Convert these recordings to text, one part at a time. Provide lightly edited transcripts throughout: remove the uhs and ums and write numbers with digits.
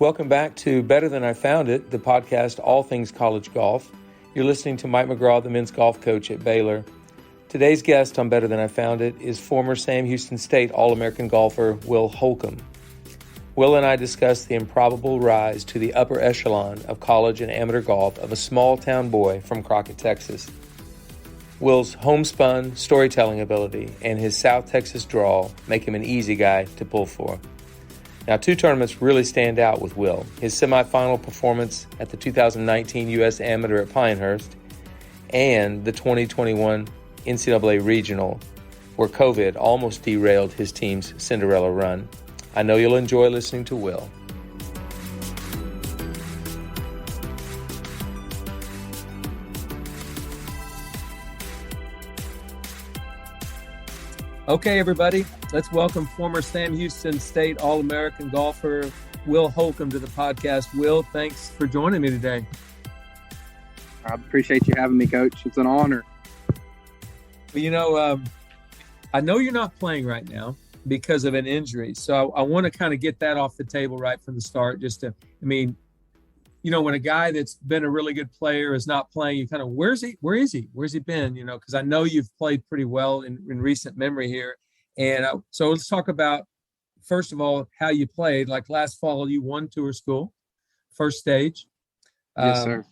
Welcome back to Better Than I Found It, the podcast all things college golf. You're listening to Mike McGraw, the men's golf coach at Baylor. Today's guest on Better Than I Found It is former Sam Houston State All-American golfer Will Holcomb. Will and I discussed the improbable rise to the upper echelon of college and amateur golf of a small-town boy from Crockett, Texas. Will's homespun storytelling ability and his South Texas drawl make him an easy guy to pull for. Now, two tournaments really stand out with Will. His semifinal performance at the 2019 U.S. Amateur at Pinehurst and the 2021 NCAA Regional, where COVID almost derailed his team's Cinderella run. I know you'll enjoy listening to Will. Okay, everybody, let's welcome former Sam Houston State All-American golfer Will Holcomb to the podcast. Will, thanks for joining me today. I appreciate you having me, Coach. It's an honor. Well, I know you're not playing right now because of an injury, so I want to kind of get that off the table right from the start. When a guy that's been a really good player is not playing, you kind of, where is he? Where's he been? Because I know you've played pretty well in recent memory here. And so let's talk about, first of all, how you played. Like last fall, you won Tour School, first stage. Yes, sir.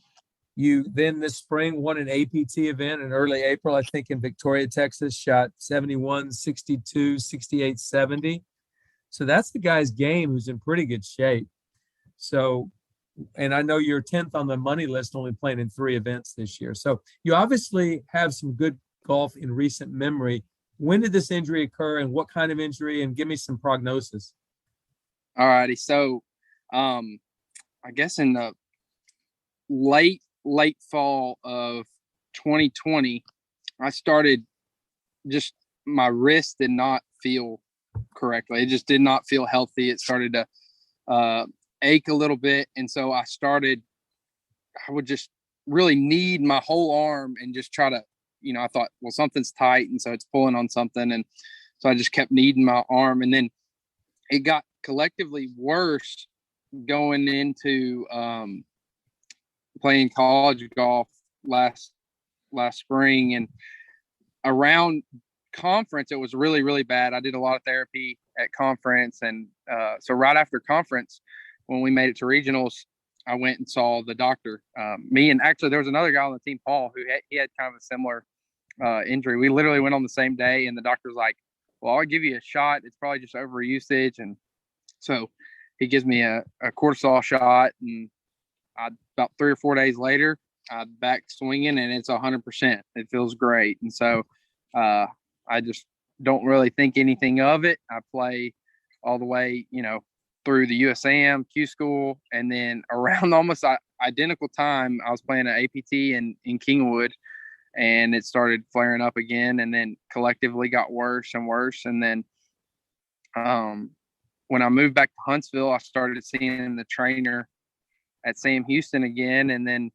You then this spring won an APT event in early April, I think in Victoria, Texas, shot 71, 62, 68, 70. So that's the guy's game who's in pretty good shape. So, and I know you're 10th on the money list, only playing in 3 events this year. So you obviously have some good golf in recent memory. When did this injury occur and what kind of injury? And give me some prognosis. All righty. So I guess in the late fall of 2020, I started just, my wrist did not feel correctly. It just did not feel healthy. It started to ache a little bit. And so I would just really knead my whole arm and just try to, I thought, well, something's tight. And so it's pulling on something. And so I just kept kneading my arm. And then it got collectively worse going into playing college golf last spring. And around conference, it was really, really bad. I did a lot of therapy at conference. And so right after conference, when we made it to regionals, I went and saw the doctor. Me and actually there was another guy on the team, Paul, who he had kind of a similar injury. We literally went on the same day, and the doctor was like, well, I'll give you a shot. It's probably just overusage. And so he gives me a cortisol shot, and about 3 or 4 days later, I'm back swinging, and it's 100%. It feels great. And so I just don't really think anything of it. I play all the way, through the USAM, Q School, and then around almost identical time, I was playing an APT in Kingwood, and it started flaring up again, and then collectively got worse and worse. And then when I moved back to Huntsville, I started seeing the trainer at Sam Houston again, and then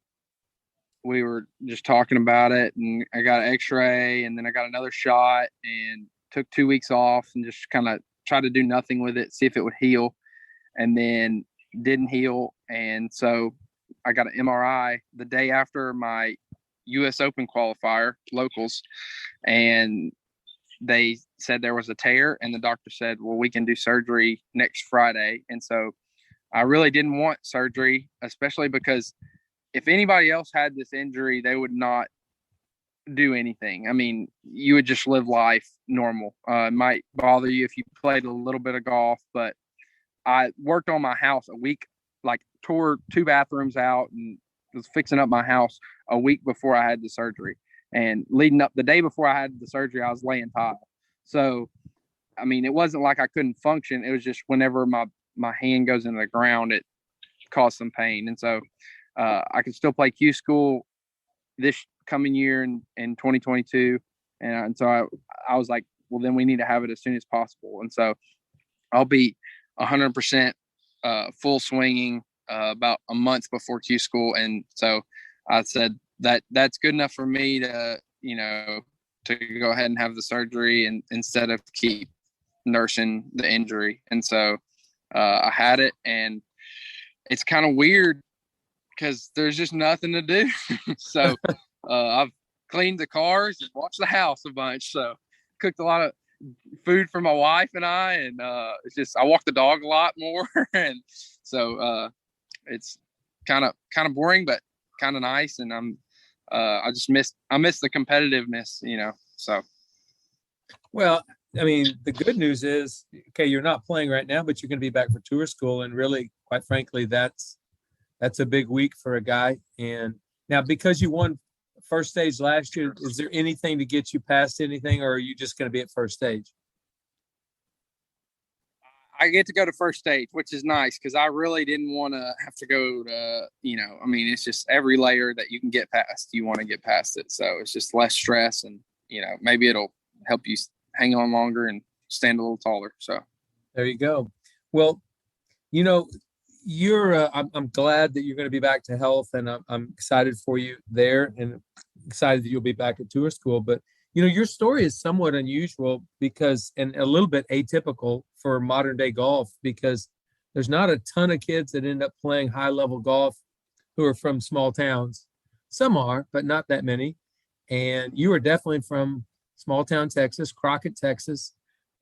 we were just talking about it, and I got an x-ray, and then I got another shot, and took 2 weeks off and just kind of tried to do nothing with it, see if it would heal. And then didn't heal. And so I got an MRI the day after my US Open qualifier, locals, and they said there was a tear, and the doctor said, well, we can do surgery next Friday. And so I really didn't want surgery, especially because if anybody else had this injury, they would not do anything. I mean, you would just live life normal. It might bother you if you played a little bit of golf, but I worked on my house a week, like tore 2 bathrooms out and was fixing up my house a week before I had the surgery. And leading up the day before I had the surgery, I was laying tile. So, I mean, it wasn't like I couldn't function. It was just whenever my hand goes into the ground, it caused some pain. And so I could still play Q School this coming year in 2022. And so I was like, well, then we need to have it as soon as possible. And so I'll be 100% full swinging about a month before Q School. And so I said that's good enough for me to, to go ahead and have the surgery and instead of keep nursing the injury. And so I had it, and it's kind of weird because there's just nothing to do. So I've cleaned the cars and watched the house a bunch. So cooked a lot of food for my wife and I, and it's just I walk the dog a lot more, and so it's kind of boring, but kind of nice. And I miss the competitiveness, So Well, I mean, the good news is, okay, you're not playing right now, but you're going to be back for tour school, and really, quite frankly, that's a big week for a guy. And now, because you won first stage last year, is there anything to get you past anything, or are you just going to be at first stage? I get to go to first stage, which is nice because I really didn't want to have to go to, it's just every layer that you can get past, you want to get past it. So it's just less stress, and, maybe it'll help you hang on longer and stand a little taller. So there you go. Well, you're I'm glad that you're going to be back to health, and I'm excited for you there, and excited that you'll be back at tour school. But your story is somewhat unusual and a little bit atypical for modern day golf, because there's not a ton of kids that end up playing high level golf who are from small towns. Some are, but not that many. And you are definitely from small town Texas, Crockett, Texas.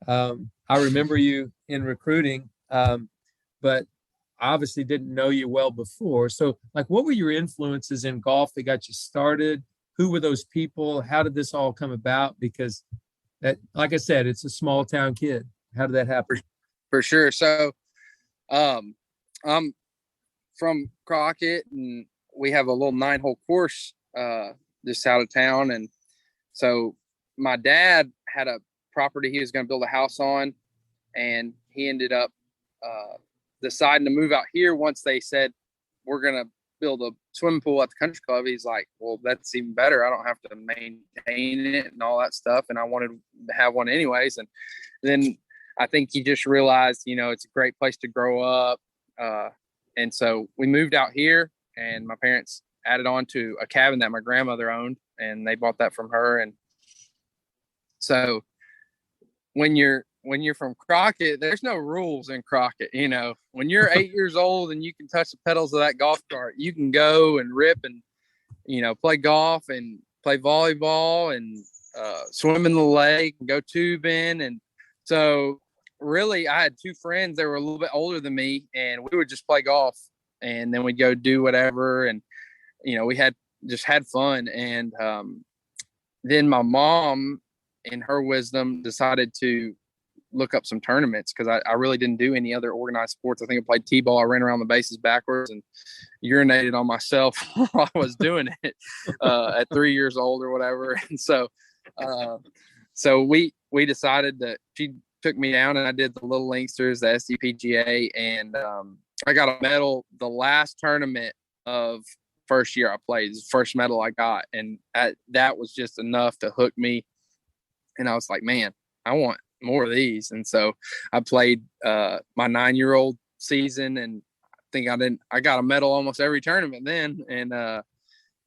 I remember you in recruiting, but obviously didn't know you well before. So, what were your influences in golf that got you started? Who were those people? How did this all come about? Because that, like I said, it's a small town kid. How did that happen? For sure. So, I'm from Crockett, and we have a little 9-hole course just out of town. And so my dad had a property he was going to build a house on, and he ended up deciding to move out here once they said, we're going to build a swimming pool at the country club. He's like, well, that's even better. I don't have to maintain it and all that stuff. And I wanted to have one anyways. And then I think he just realized, it's a great place to grow up. And so we moved out here, and my parents added on to a cabin that my grandmother owned, and they bought that from her. And so when you're from Crockett, there's no rules in Crockett. When you're 8 years old and you can touch the pedals of that golf cart, you can go and rip and, play golf and play volleyball and swim in the lake and go tubing. And so really I had two friends that were a little bit older than me, and we would just play golf, and then we'd go do whatever. And, we had fun. And then my mom, in her wisdom, decided to look up some tournaments, because I really didn't do any other organized sports. I think I played t-ball. I ran around the bases backwards and urinated on myself while I was doing it at 3 years old or whatever. And so we decided that she took me down, and I did the Little Linksters, the SDPGA, and I got a medal the last tournament of first year I played. It's the first medal I got, and that was just enough to hook me. And I was like, man, I want more of these. And so I played my 9-year-old season, and I got a medal almost every tournament then.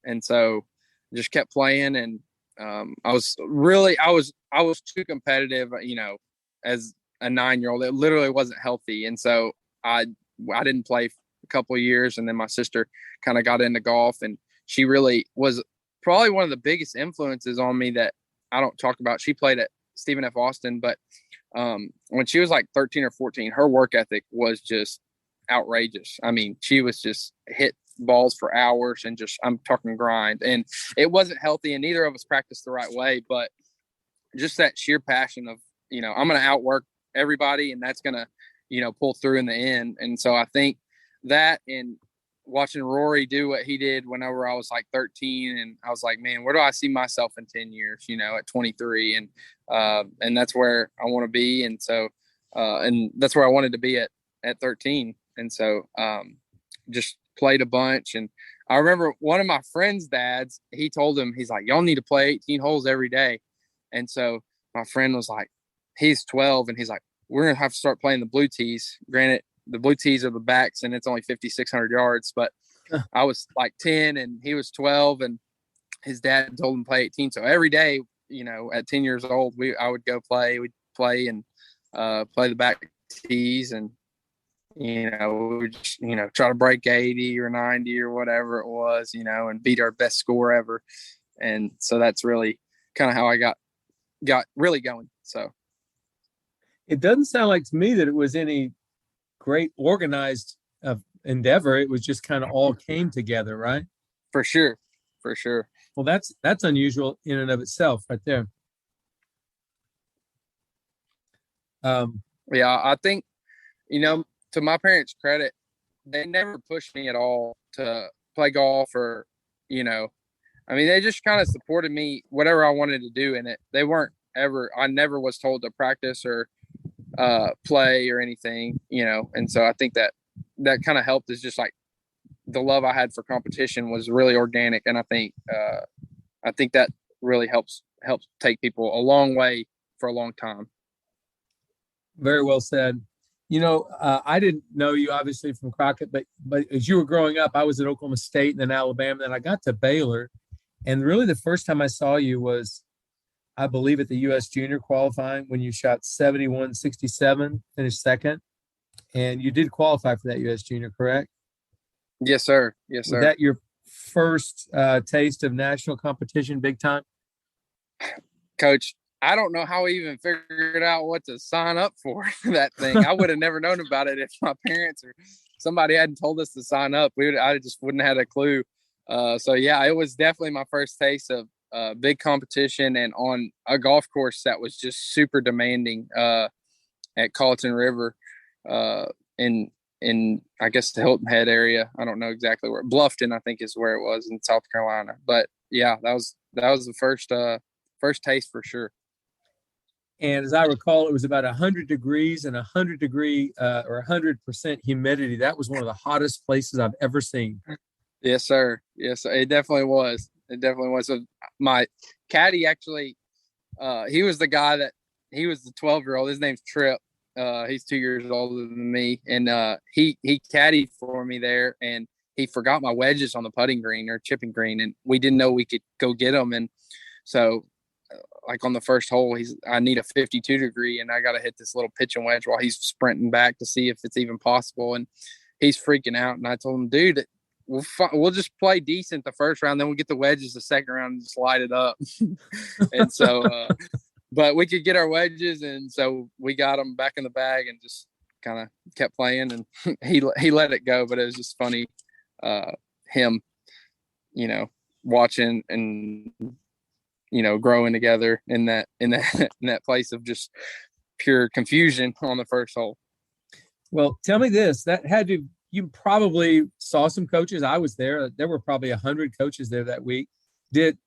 And so just kept playing. And I was too competitive, as a 9-year-old. It literally wasn't healthy. And so I didn't play a couple of years. And then my sister kind of got into golf, and she really was probably one of the biggest influences on me that I don't talk about. She played at Stephen F. Austin, but when she was like 13 or 14, her work ethic was just outrageous. I mean, she was just hit balls for hours and I'm talking grind, and it wasn't healthy, and neither of us practiced the right way. But just that sheer passion of, I'm going to outwork everybody, and that's going to, pull through in the end. And so I think that, and watching Rory do what he did whenever I was like 13, and I was like, man, where do I see myself in 10 years, at 23? And that's where I want to be. And so, and that's where I wanted to be at 13. And so, just played a bunch. And I remember one of my friend's dads, he told him, he's like, y'all need to play 18 holes every day. And so my friend was like, he's 12, and he's like, we're going to have to start playing the blue tees. Granted, the blue tees are the backs, and it's only 5,600 yards, but I was like 10 and he was 12, and his dad told him to play 18. So every day, at 10 years old, I would go play, we'd play and play the back tees. And we would just, try to break 80 or 90 or whatever it was, and beat our best score ever. And so that's really kind of how I got really going. So it doesn't sound like to me that it was any great organized endeavor. It was just kind of all came together, right? For sure. Well, that's unusual in and of itself right there. Yeah, I think, to my parents' credit, they never pushed me at all to play golf or, they just kind of supported me, whatever I wanted to do in it. They weren't I never was told to practice or play or anything, and so I think that kind of helped, is just like the love I had for competition was really organic. And I think that really helps take people a long way for a long time. Very well said. I didn't know you obviously from Crockett, but as you were growing up, I was at Oklahoma State and then Alabama. Then I got to Baylor, and really the first time I saw you was, I believe, at the U.S. Junior qualifying when you shot 71-67, finished second, and you did qualify for that U.S. Junior, correct? Yes, sir. Was that your first taste of national competition, big time? Coach, I don't know how we even figured out what to sign up for that thing. I would have never known about it if my parents or somebody hadn't told us to sign up. I just wouldn't have had a clue. So yeah, it was definitely my first taste of big competition, and on a golf course that was just super demanding at Colleton River in I guess the Hilton Head area. I don't know exactly where. Bluffton, I think, is where it was in South Carolina. But yeah, that was the first taste for sure. And as I recall, it was about 100 degrees and 100% humidity. That was one of the hottest places I've ever seen. Yes, sir. Yes, it definitely was. So my caddy actually, he was the guy he was the 12-year-old. His name's Tripp. He's 2 years older than me. And he caddied for me there, and he forgot my wedges on the putting green or chipping green, and we didn't know we could go get them. And so like on the first hole, I need a 52 degree, and I got to hit this little pitching wedge while he's sprinting back to see if it's even possible. And he's freaking out. And I told him, dude, we'll just play decent the first round, then we'll get the wedges the second round and just light it up. And so, but we could get our wedges, and so we got them back in the bag and just kind of kept playing. And he let it go, but it was just funny, him, watching and growing together in that place of just pure confusion on the first hole. Well, tell me this, you probably saw some coaches. I was there. There were probably 100 coaches there that week.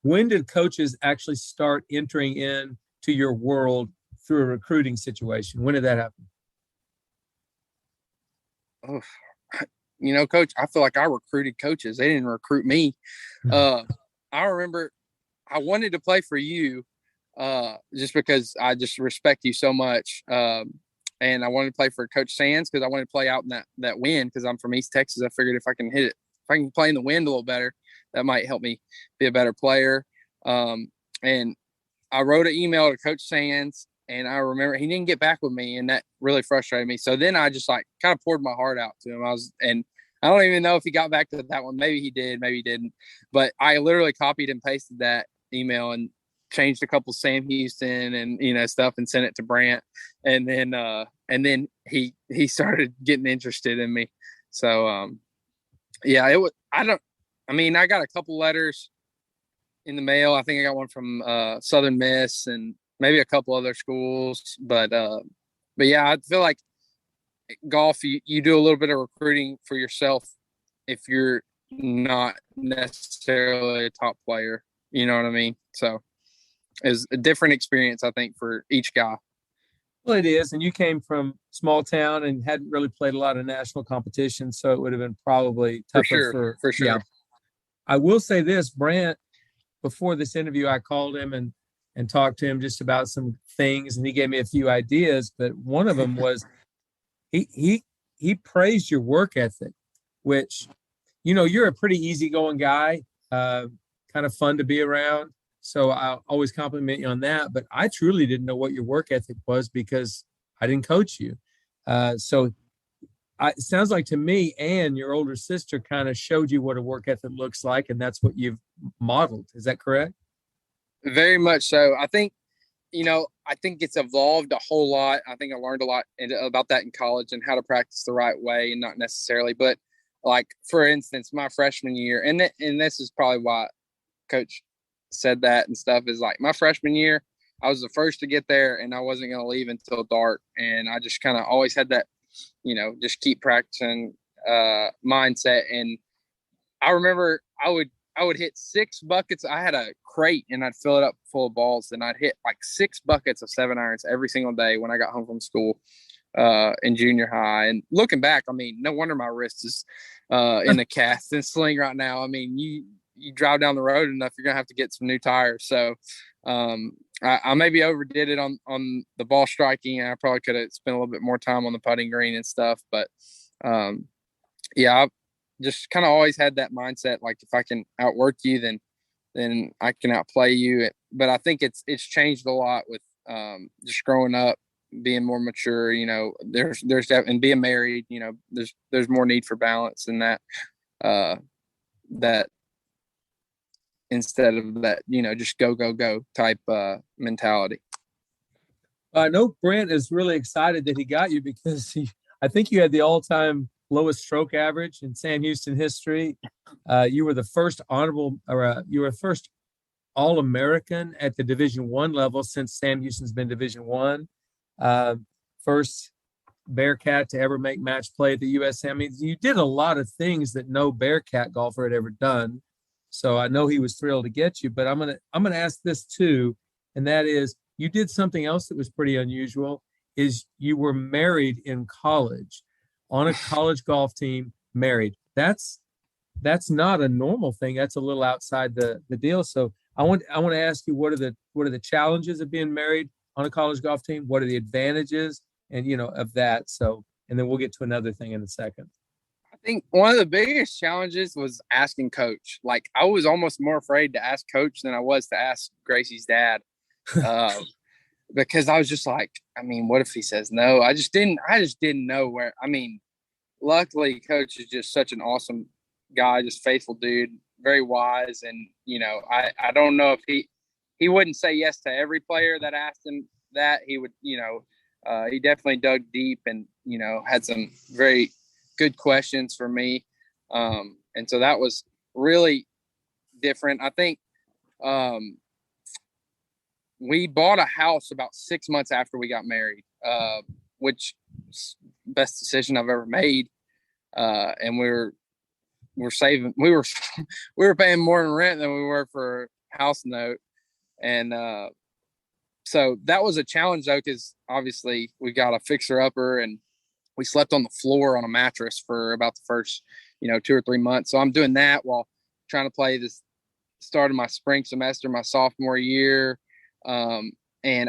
When did coaches actually start entering in to your world through a recruiting situation? When did that happen? Oh, Coach, I feel like I recruited coaches. They didn't recruit me. I remember I wanted to play for you just because I just respect you so much. And I wanted to play for Coach Sands because I wanted to play out in that wind, because I'm from East Texas. I figured if I can play in the wind a little better, that might help me be a better player. And I wrote an email to Coach Sands, and I remember he didn't get back with me, and that really frustrated me. So then I just kind of poured my heart out to him. And I don't even know if he got back to that one. Maybe he did, maybe he didn't. But I literally copied and pasted that email and changed a couple Sam Houston and stuff and sent it to Brant. And then he started getting interested in me. So yeah, it was I got a couple letters in the mail. I think I got one from Southern Miss and maybe a couple other schools. But yeah, I feel like golf, you do a little bit of recruiting for yourself if you're not necessarily a top player. You know what I mean? So it's a different experience, I think, for each guy. Well, it is. And you came from small town and hadn't really played a lot of national competition, so it would have been probably tougher. For sure. Yeah. I will say this, Brant, before this interview, I called him and talked to him just about some things, and he gave me a few ideas, but one of them was he praised your work ethic, which, you're a pretty easygoing guy, kind of fun to be around. So I always compliment you on that. But I truly didn't know what your work ethic was because I didn't coach you. So it sounds like to me, and your older sister kind of showed you what a work ethic looks like, and that's what you've modeled. Is that correct? Very much so. I think, I think it's evolved a whole lot. I think I learned a lot about that in college and how to practice the right way, and not necessarily, but like, for instance, my freshman year, and this is probably why coach said that and stuff, is like my freshman year, I was the first to get there and I wasn't going to leave until dark. And I just kind of always had that, just keep practicing mindset. And I remember I would hit 6 buckets. I had a crate and I'd fill it up full of balls, and I'd hit like 6 buckets of 7-irons every single day when I got home from school in junior high. And looking back, I mean, no wonder my wrist is in a cast and sling right now. I mean, you drive down the road enough, you're gonna have to get some new tires. So I maybe overdid it on the ball striking, and I probably could have spent a little bit more time on the putting green and stuff. But I've just kind of always had that mindset, like if I can outwork you, then I can outplay you. But I think it's changed a lot with just growing up, being more mature. There's that, and being married. There's more need for balance in that. That instead of that, just go type mentality. I know Brent is really excited that he got you, because I think you had the all-time lowest stroke average in Sam Houston history. You were the first first All-American at the Division I level since Sam Houston's been Division I. First Bearcat to ever make match play at the USM. I mean, you did a lot of things that no Bearcat golfer had ever done. So I know he was thrilled to get you, but I'm gonna ask this too, and that is, you did something else that was pretty unusual. Is you were married in college, on a college golf team, married. That's not a normal thing. That's a little outside the deal. So I want to ask you, what are the challenges of being married on a college golf team? What are the advantages and of that? So, and then we'll get to another thing in a second. I think one of the biggest challenges was asking coach. Like, I was almost more afraid to ask coach than I was to ask Gracie's dad. Because I was just like, I mean, what if he says no? I just didn't know where. I mean, luckily coach is just such an awesome guy, just faithful dude, very wise. And, I don't know if he wouldn't say yes to every player that asked him that. He would, he definitely dug deep and, had some very good questions for me. And so that was really different. I think we bought a house about 6 months after we got married, which was the best decision I've ever made. And we're saving, we were paying more in rent than we were for house note. And so that was a challenge though, because obviously we got a fixer upper and we slept on the floor on a mattress for about the first, 2 or 3 months. So I'm doing that while trying to play this start of my spring semester, my sophomore year. And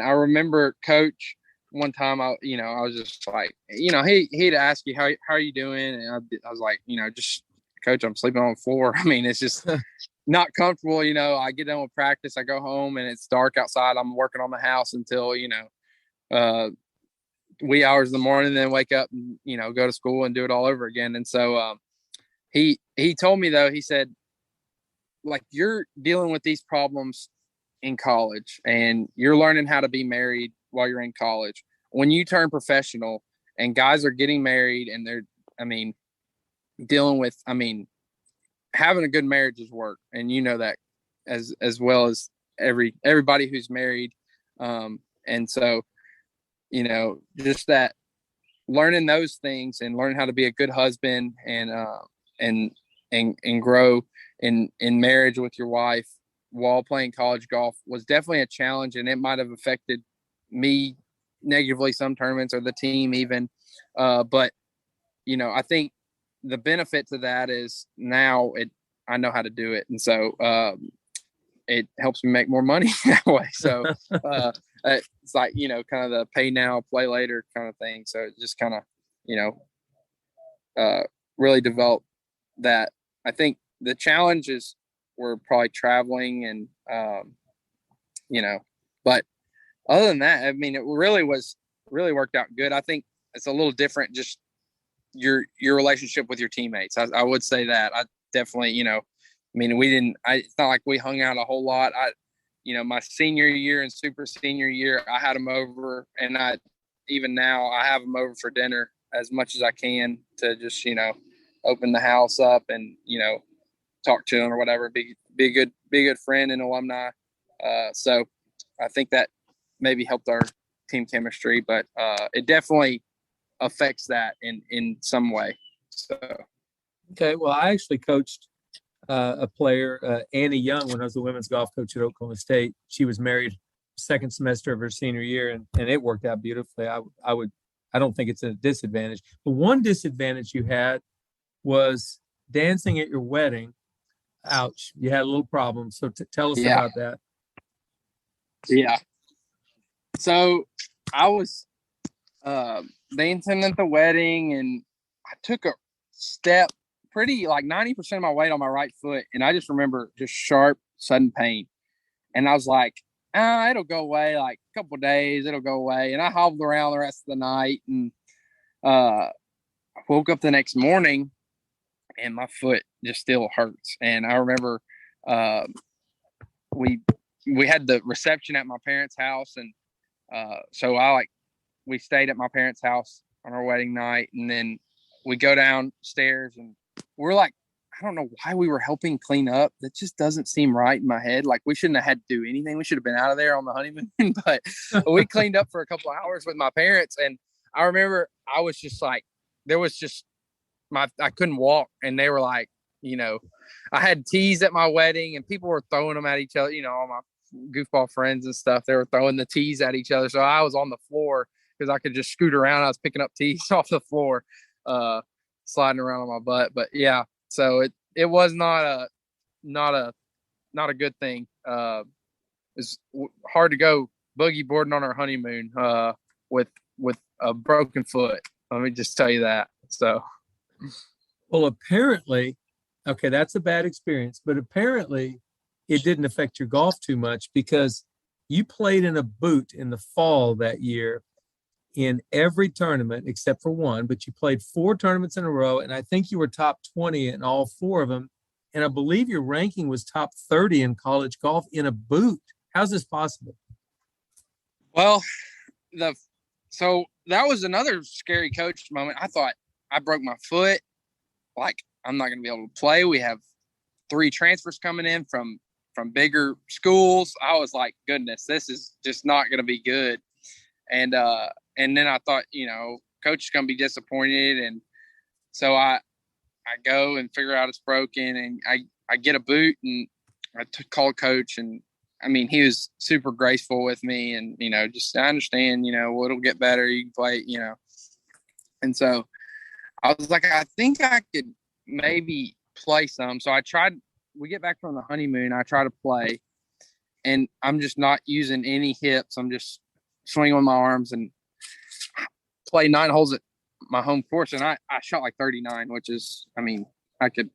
I remember coach one time, I was just like, he'd ask you, how are you doing? And I was like, just coach, I'm sleeping on the floor. I mean, it's just not comfortable. I get done with practice, I go home and it's dark outside. I'm working on the house until, wee hours in the morning, then wake up and, go to school and do it all over again. And so, he told me though, he said, like, you're dealing with these problems in college and you're learning how to be married while you're in college. When you turn professional and guys are getting married and they're, dealing with, having a good marriage is work. And that as well as everybody who's married. And so, just that learning those things and learn how to be a good husband and grow in marriage with your wife while playing college golf was definitely a challenge. And it might've affected me negatively some tournaments, or the team even. But, I think the benefit to that is now I know how to do it. And so, it helps me make more money that way. So, it's like, kind of the pay now, play later kind of thing. So it just kind of, really developed that. I think the challenges were probably traveling and, but other than that, it really worked out good. I think it's a little different just your relationship with your teammates. I would say that. I definitely, it's not like we hung out a whole lot. My senior year and super senior year, I had them over, and even now I have them over for dinner as much as I can to just, open the house up and, talk to them or whatever, be a good friend and alumni. So I think that maybe helped our team chemistry, but it definitely affects that in some way. So. Okay. Well, I actually coached a player, Annie Young, when I was a women's golf coach at Oklahoma State. She was married second semester of her senior year, and it worked out beautifully. I don't think it's a disadvantage. But one disadvantage you had was dancing at your wedding. Ouch. You had a little problem. So tell us about that. Yeah. So I was dancing at the wedding, and I took a step pretty like 90% of my weight on my right foot. And I just remember just sharp, sudden pain. And I was like, it'll go away, like a couple of days, it'll go away. And I hobbled around the rest of the night, and I woke up the next morning and my foot just still hurts. And I remember we had the reception at my parents' house, and so we stayed at my parents' house on our wedding night, and then we go downstairs, and we're like, I don't know why we were helping clean up. That just doesn't seem right in my head. Like, we shouldn't have had to do anything. We should have been out of there on the honeymoon, but we cleaned up for a couple of hours with my parents. And I remember I was just like, there was just I couldn't walk, and they were like, I had tees at my wedding, and people were throwing them at each other, all my goofball friends and stuff. They were throwing the tees at each other. So I was on the floor because I could just scoot around. I was picking up tees off the floor, sliding around on my butt. But yeah, so it was not a good thing. It's hard to go boogie boarding on our honeymoon with a broken foot. Let me just tell you that. So, well, apparently, okay, that's a bad experience, but apparently it didn't affect your golf too much, because you played in a boot in the fall that year in every tournament except for one, but you played 4 tournaments in a row, and I think you were top 20 in all 4 of them. And I believe your ranking was top 30 in college golf in a boot. How's this possible? Well, so that was another scary coach moment. I thought I broke my foot. Like, I'm not going to be able to play. We have 3 transfers coming in from bigger schools. I was like, goodness, this is just not going to be good. And then I thought, coach is going to be disappointed. And so I go and figure out it's broken, and I get a boot, and I called coach, and he was super graceful with me, and, just, I understand, well, it'll get better. You can play, And so I was like, I think I could maybe play some. So I tried. We get back from the honeymoon. I try to play, and I'm just not using any hips. I'm just swinging with my arms and play 9 holes at my home course. And I shot like 39, which is, I could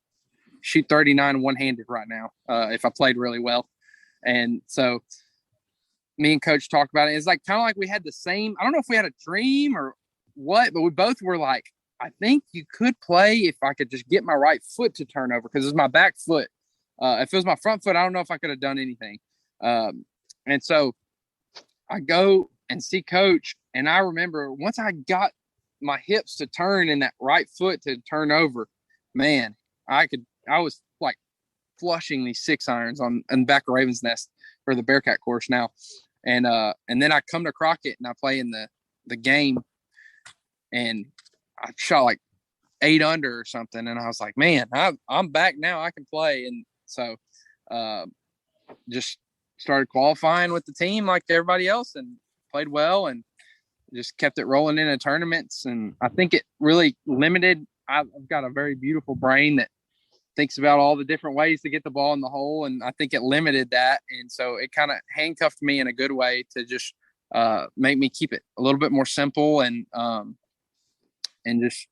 shoot 39 one-handed right now if I played really well. And so me and coach talked about it. It's like kind of like we had the same, I don't know if we had a dream or what, but we both were like, I think you could play if I could just get my right foot to turn over, because it's my back foot. If it was my front foot, I don't know if I could have done anything. And so I go and see coach, and I remember once I got my hips to turn and that right foot to turn over, man, I was like flushing these 6 irons on the back of Raven's Nest for the Bearcat course now. And then I come to Crockett, and I play in the game, and I shot like 8 under or something. And I was like, man, I'm back now. I can play. And so just started qualifying with the team like everybody else, and played well, and just kept it rolling into tournaments. And I think it really limited. I've got a very beautiful brain that thinks about all the different ways to get the ball in the hole. And I think it limited that. And so it kind of handcuffed me in a good way to just make me keep it a little bit more simple. And just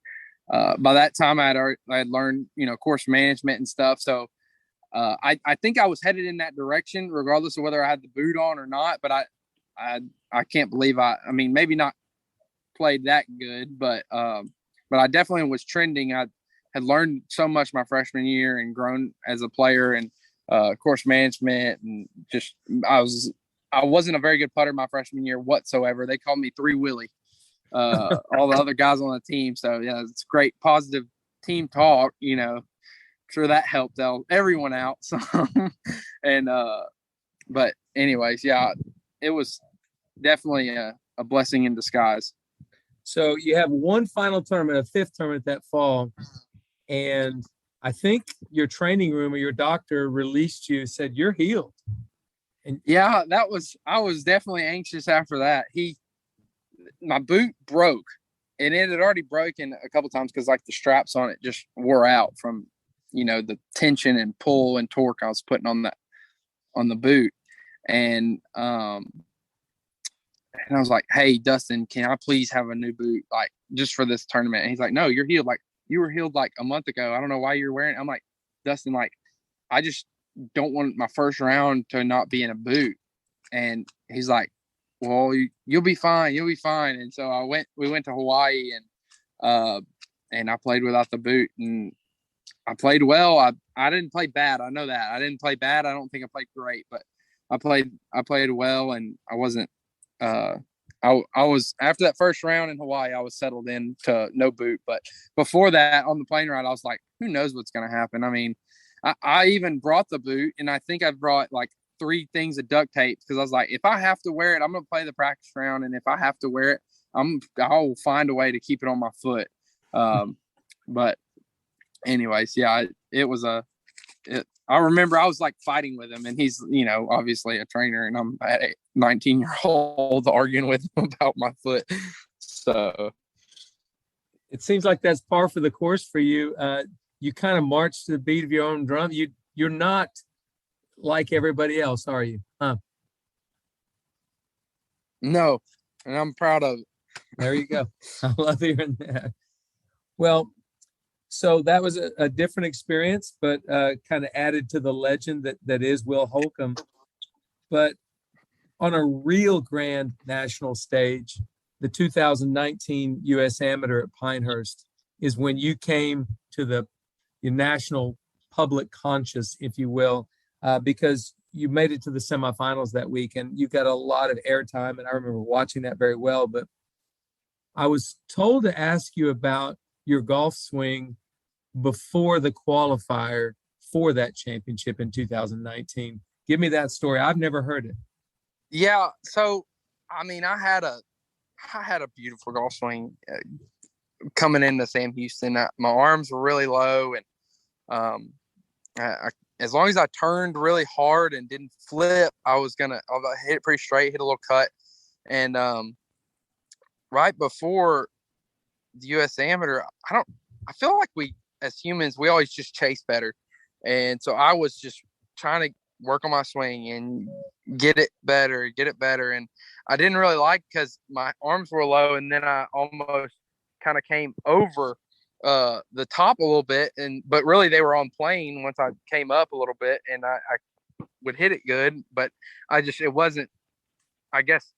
by that time I had learned, course management and stuff. So I think I was headed in that direction, regardless of whether I had the boot on or not. But I can't believe maybe not played that good, but but I definitely was trending. I had learned so much my freshman year and grown as a player and course management, and just I wasn't a very good putter my freshman year whatsoever. They called me 3 Willie, all the other guys on the team. So yeah, it's great positive team talk, you know. Sure that helped everyone out. So and but anyways, yeah, it was definitely a blessing in disguise. So you have one final tournament, a 5th tournament that fall, and I think your training room or your doctor released you, said you're healed. And yeah, I was definitely anxious after that. My boot broke, and it had already broken a couple times because like the straps on it just wore out from, you know, the tension and pull and torque I was putting on the boot. And I was like, hey, Dustin, can I please have a new boot, like just for this tournament? And he's like, no, you're healed. Like, you were healed like a month ago. I don't know why you're wearing it. I'm like, Dustin, like, I just don't want my first round to not be in a boot. And he's like, well, you'll be fine. You'll be fine. And so we went to Hawaii, and I played without the boot, and I played well. I didn't play bad. I know that I didn't play bad. I don't think I played great, but I played well, and I wasn't, I was, after that first round in Hawaii, I was settled in to no boot. But before that, on the plane ride, I was like, who knows what's going to happen? I mean, I even brought the boot, and I think I brought like 3 things of duct tape, because I was like, if I have to wear it, I'm going to play the practice round. And if I have to wear it, I'll find a way to keep it on my foot. But anyways, yeah, I remember I was like fighting with him, and he's, you know, obviously a trainer, and I'm a 19-year-old arguing with him about my foot. So it seems like that's par for the course for you. You kind of march to the beat of your own drum. You're not like everybody else, are you? Huh? No, and I'm proud of it. There you go. I love hearing that. Well, so that was a different experience, but kind of added to the legend that is Will Holcomb. But on a real grand national stage, the 2019 U.S. Amateur at Pinehurst is when you came to the national public conscious, if you will, because you made it to the semifinals that week, and you got a lot of airtime, and I remember watching that very well. But I was told to ask you about your golf swing before the qualifier for that championship in 2019. Give me that story. I've never heard it. Yeah. So, I mean, I had a beautiful golf swing coming into Sam Houston. My arms were really low, and as long as I turned really hard and didn't flip, I was gonna hit it pretty straight, hit a little cut. And right before the U.S. Amateur, I feel like we, as humans, we always just chase better. And so I was just trying to work on my swing and get it better. And I didn't really like, because my arms were low, and then I almost kind of came over the top a little bit, but really they were on plane once I came up a little bit, and I would hit it good, but it wasn't, I guess,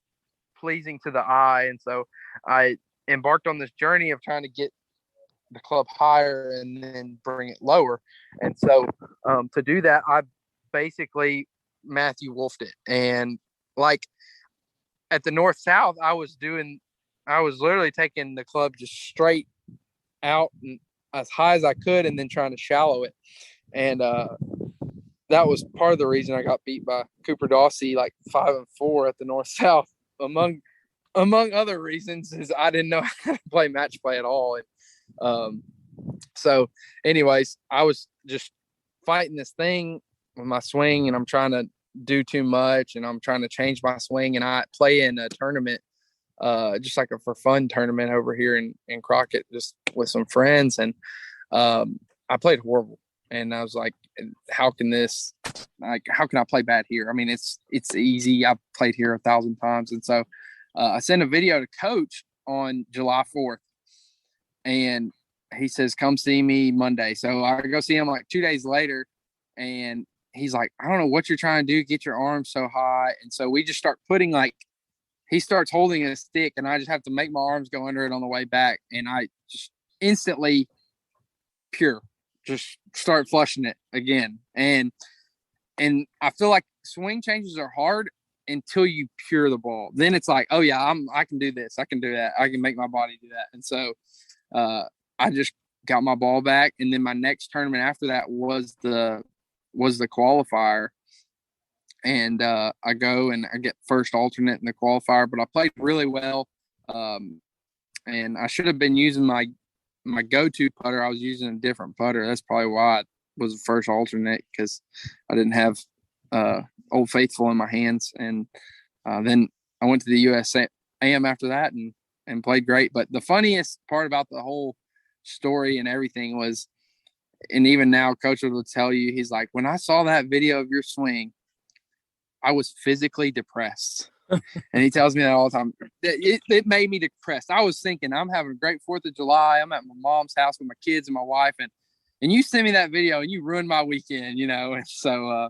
pleasing to the eye. And so I embarked on this journey of trying to get the club higher and then bring it lower. And so to do that, I basically Matthew Wolfed it. And like at the North South, I was literally taking the club just straight out and as high as I could, and then trying to shallow it. And that was part of the reason I got beat by Cooper Dawsey, like 5-4 at the North South. Among other reasons is I didn't know how to play match play at all. And so anyways, I was just fighting this thing with my swing, and I'm trying to do too much, and I'm trying to change my swing. And I play in a tournament, just like a for fun tournament over here in Crockett, just with some friends. And I played horrible. And I was like, how can I play bad here? I mean, it's easy. I've played here 1,000 times. And so I sent a video to coach on July 4th, and he says, come see me Monday. So I go see him like 2 days later, and he's like, I don't know what you're trying to do, get your arms so high. And so we just start putting, he starts holding a stick, and I just have to make my arms go under it on the way back. And I just instantly pure. Just start flushing it again. And I feel like swing changes are hard until you pure the ball. Then it's like, oh yeah, I can do this. I can do that. I can make my body do that. And so I just got my ball back. And then my next tournament after that was the qualifier. And I go and I get first alternate in the qualifier, but I played really well. And I should have been using my go-to putter. I was using a different putter. That's probably why I was the first alternate, because I didn't have Old Faithful in my hands. And then I went to the USAM after that and played great. But the funniest part about the whole story and everything was, and even now Coach will tell you, he's like, when I saw that video of your swing, I was physically depressed. And he tells me that all the time. It made me depressed. I was thinking, I'm having a great 4th of July. I'm at my mom's house with my kids and my wife. And you send me that video and you ruined my weekend, And so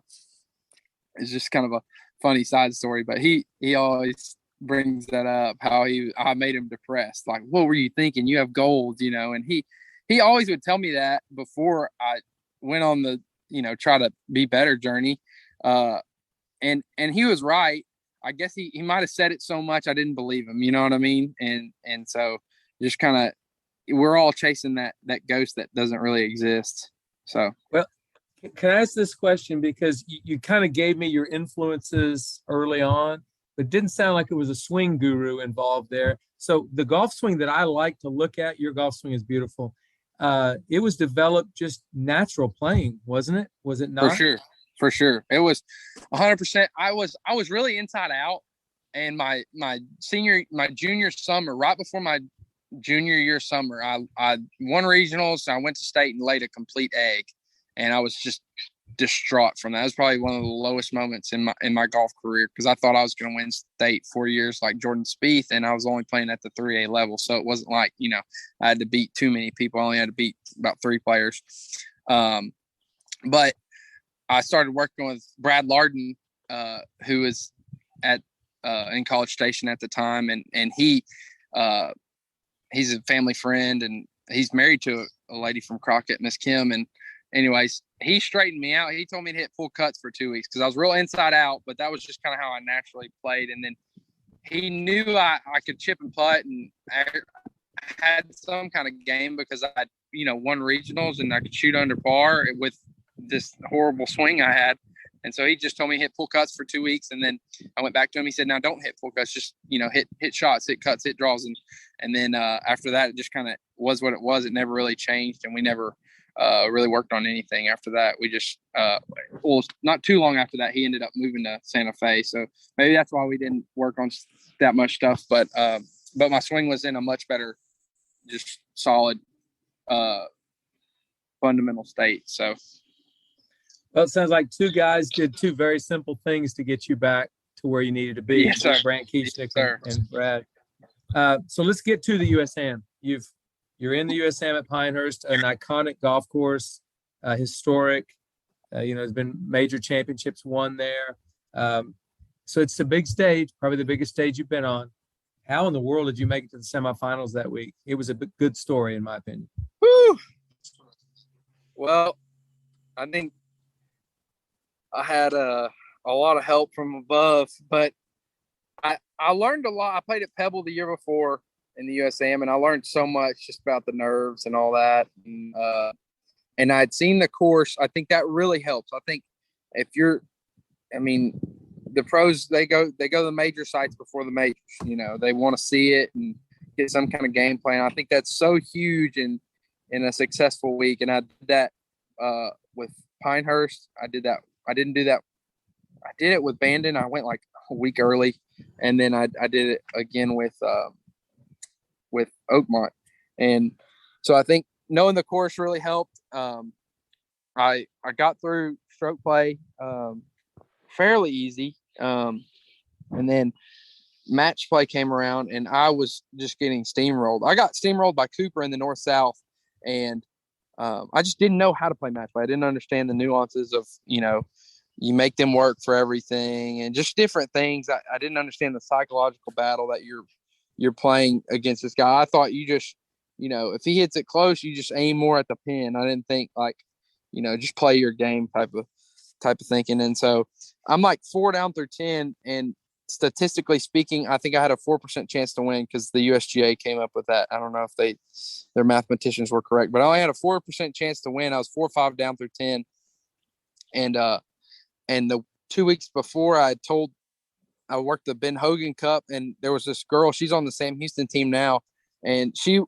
it's just kind of a funny side story. But he always brings that up, how I made him depressed. Like, what were you thinking? You have gold, And he always would tell me that before I went on the, try to be better journey. And he was right. I guess he might have said it so much I didn't believe him. You know what I mean? And so just kind of, we're all chasing that ghost that doesn't really exist. So, well, can I ask this question? Because you kind of gave me your influences early on, but didn't sound like it was a swing guru involved there. So the golf swing that I like to look at, your golf swing is beautiful. It was developed just natural playing, wasn't it? Was it not? For sure. It was 100%. I was really inside out. And my junior summer, right before my junior year summer, I won regionals. I went to state and laid a complete egg. And I was just distraught from that. It was probably one of the lowest moments in my golf career, because I thought I was going to win state 4 years like Jordan Spieth, and I was only playing at the 3A level. So it wasn't like, I had to beat too many people. I only had to beat about 3 players. But I started working with Brad Lardon, who was in College Station at the time, and he's a family friend, and he's married to a lady from Crockett, Miss Kim. And anyways, he straightened me out. He told me to hit full cuts for 2 weeks, because I was real inside out, but that was just kind of how I naturally played. And then he knew I could chip and putt, and I had some kind of game because I won regionals and I could shoot under par with this horrible swing I had. And so he just told me hit full cuts for 2 weeks. And then I went back to him. He said, now don't hit full cuts, just, hit shots, hit cuts, hit draws. And then after that, it just kind of was what it was. It never really changed. And we never really worked on anything after that. We just, not too long after that, he ended up moving to Santa Fe. So maybe that's why we didn't work on that much stuff. But my swing was in a much better, just solid, fundamental state. So. Well, it sounds like two guys did two very simple things to get you back to where you needed to be. Yes, sir. Brant Kieschnick Yes, and Brad. So let's get to the USAM. You're in the USAM at Pinehurst, an iconic golf course, historic. There's been major championships won there. So it's the big stage, probably the biggest stage you've been on. How in the world did you make it to the semifinals that week? It was a good story, in my opinion. Woo! Well, I think I had a lot of help from above, but I learned a lot. I played at Pebble the year before in the USAM, and I learned so much just about the nerves and all that. And I'd seen the course. I think that really helps. I think the pros, they go to the major sites before the majors. They want to see it and get some kind of game plan. I think that's so huge in a successful week. And I did that with Pinehurst. I did that. I didn't do that. I did it with Bandon. I went like a week early, and then I did it again with Oakmont. And so I think knowing the course really helped. I got through stroke play fairly easy, and then match play came around, and I was just getting steamrolled. I got steamrolled by Cooper in the north-south, and I just didn't know how to play match play. I didn't understand the nuances of, you make them work for everything and just different things. I didn't understand the psychological battle that you're playing against this guy. I thought you just, if he hits it close, you just aim more at the pin. I didn't think like, just play your game type of thinking. And so I'm like 4 down through 10, and statistically speaking, I think I had a 4% chance to win because the USGA came up with that. I don't know if their mathematicians were correct, but I only had a 4% chance to win. I was 4 or 5 down through 10. And the 2 weeks before, I worked the Ben Hogan Cup, and there was this girl, she's on the Sam Houston team now. And she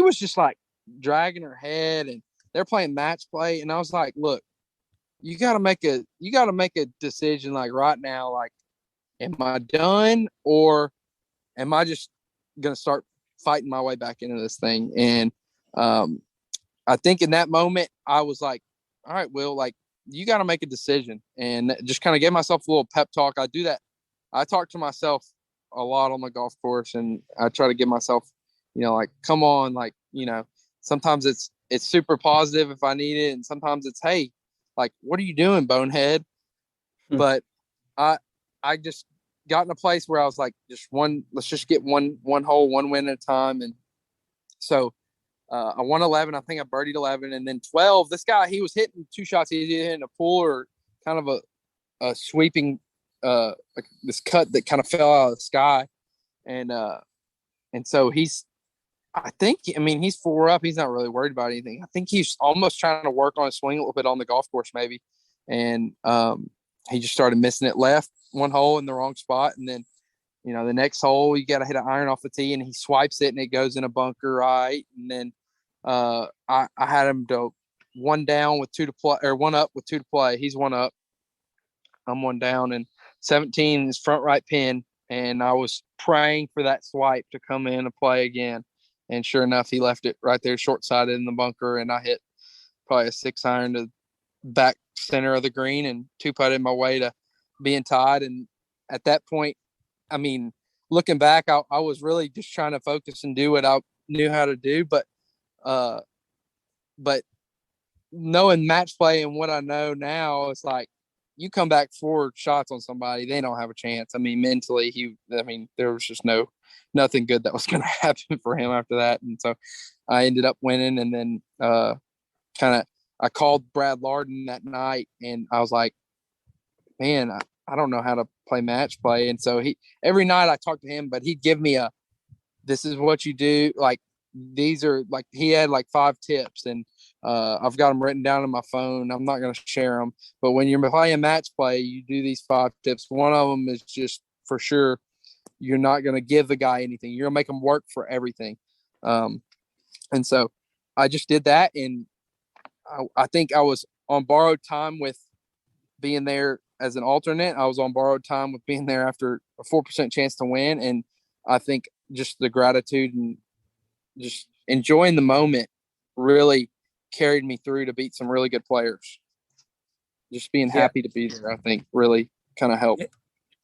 was just like dragging her head, and they're playing match play. And I was like, look, you got to make a decision like right now. Like, am I done, or am I just going to start fighting my way back into this thing? And I think in that moment I was like, all right, Will, like, you got to make a decision, and just kind of gave myself a little pep talk. I do that. I talk to myself a lot on the golf course, and I try to give myself, like, come on, like, sometimes it's super positive if I need it. And sometimes it's, hey, like, what are you doing, bonehead? But I just got in a place where I was like, let's just get one hole, one win at a time. And so I won 11. I think I birdied 11. And then 12, this guy, he was hitting 2 shots. He was either hitting a pull or kind of a sweeping, like this cut that kind of fell out of the sky. And so he's 4 up. He's not really worried about anything. I think he's almost trying to work on his swing a little bit on the golf course, maybe. And he just started missing it left, one hole in the wrong spot. And then, the next hole, you got to hit an iron off the tee, and he swipes it and it goes in a bunker, right? And then I had him to 1 down with 2 to play, or 1 up with 2 to play. He's 1 up. I'm 1 down, and 17 is front right pin. And I was praying for that swipe to come in and play again. And sure enough, he left it right there short-sided in the bunker, and I hit probably a 6 iron to back center of the green and 2-putted my way to being tied. And at that point, looking back, I was really just trying to focus and do what I knew how to do. But knowing match play and what I know now, it's like, you come back 4 shots on somebody, they don't have a chance. Mentally, there was just nothing good that was going to happen for him after that. And so I ended up winning. And then I called Brad Lardon that night, and I was like, man, I don't know how to play match play. And so every night I talked to him, but he'd give me this is what you do. Like, these are like, he had like 5 tips, and I've got them written down on my phone. I'm not going to share them, but when you're playing match play, you do these 5 tips. One of them is just for sure, you're not going to give the guy anything. You're going to make him work for everything. And so I just did that. And I think I was on borrowed time with being there as an alternate. I was on borrowed time with being there after a 4% chance to win. And I think just the gratitude and just enjoying the moment really carried me through to beat some really good players. Just being happy to be there, I think, really kind of helped.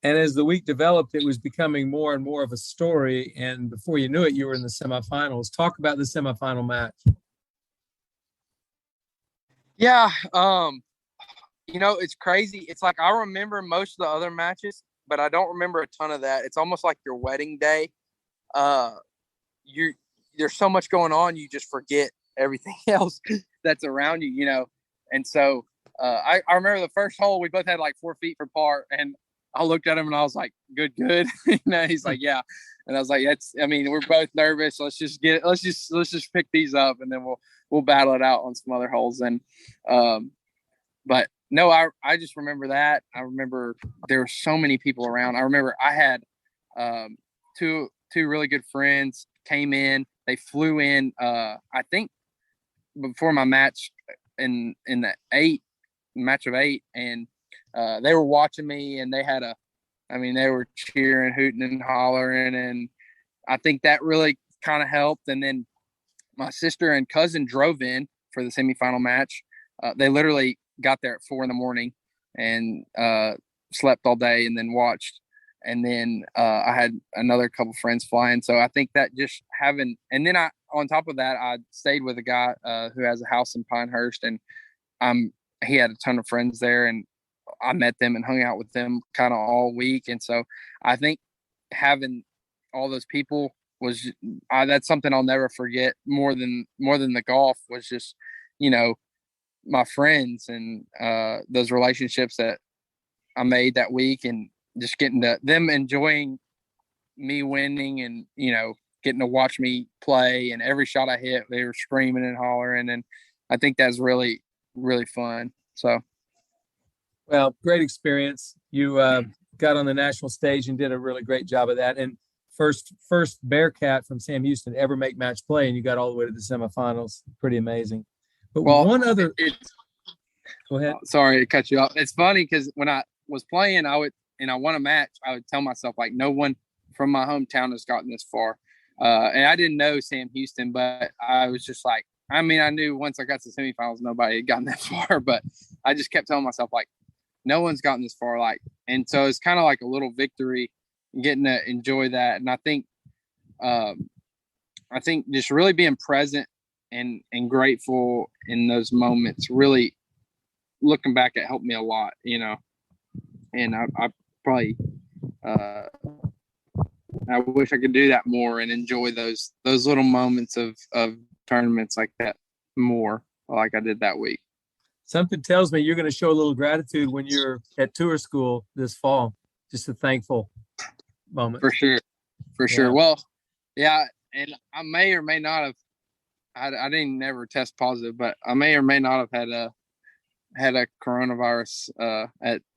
And as the week developed, it was becoming more and more of a story. And before you knew it, you were in the semifinals. Talk about the semifinal match. Yeah. It's crazy. It's like, I remember most of the other matches, but I don't remember a ton of that. It's almost like your wedding day. There's so much going on, you just forget everything else that's around you, And so I remember the first hole, we both had like 4 feet for par, and I looked at him and I was like, good. He's like, yeah. And I was like, we're both nervous. Let's just pick these up, and then we'll battle it out on some other holes. And but no, I just remember that. I remember there were so many people around. I remember I had two really good friends came in. They flew in, I think before my match in the match of 8. And they were watching me, and they had they were cheering, hooting and hollering. And I think that really kind of helped. And then my sister and cousin drove in for the semifinal match. They literally got there at 4 a.m. and slept all day and then watched. And then I had another couple friends flying. So I think that just having, and then on top of that, I stayed with a guy who has a house in Pinehurst, and he had a ton of friends there, and I met them and hung out with them kind of all week. And so I think having all those people was that's something I'll never forget more than the golf was just, my friends and those relationships that I made that week, and just getting them enjoying me winning, and, getting to watch me play, and every shot I hit, they were screaming and hollering. And I think that's really, really fun. So. Well, great experience. You got on the national stage and did a really great job of that. And first Bearcat from Sam Houston to ever make match play, and you got all the way to the semifinals. Pretty amazing. But one other. Go ahead. Sorry to cut you off. It's funny because when I was playing, I won a match, I would tell myself, like, no one from my hometown has gotten this far. And I didn't know Sam Houston, but I was just like, I knew once I got to the semifinals, nobody had gotten that far, but I just kept telling myself, like, no one's gotten this far. And so it's kind of like a little victory, getting to enjoy that. And I think just really being present and grateful in those moments, really looking back, it helped me a lot, and I probably, I wish I could do that more and enjoy those little moments of tournaments like that more, like I did that week. Something tells me you're going to show a little gratitude when you're at tour school this fall. Just a thankful moment. For sure. Well, yeah. And I may or may not have, I didn't never test positive, but I may or may not have had a coronavirus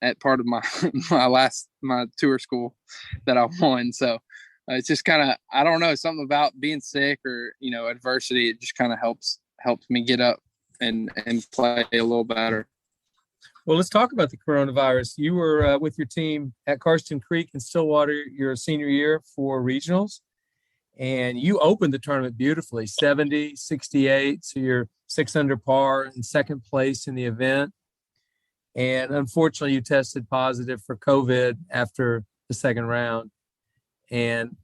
at part of my tour school that I won. So it's just kind of, I don't know, something about being sick or, adversity. It just kind of helps me get up and play a little better. Well, let's talk about the coronavirus. You were with your team at Karsten Creek in Stillwater your senior year for regionals, and you opened the tournament beautifully, 70, 68. So you're 6 under par in second place in the event. And unfortunately, you tested positive for COVID after the second round. And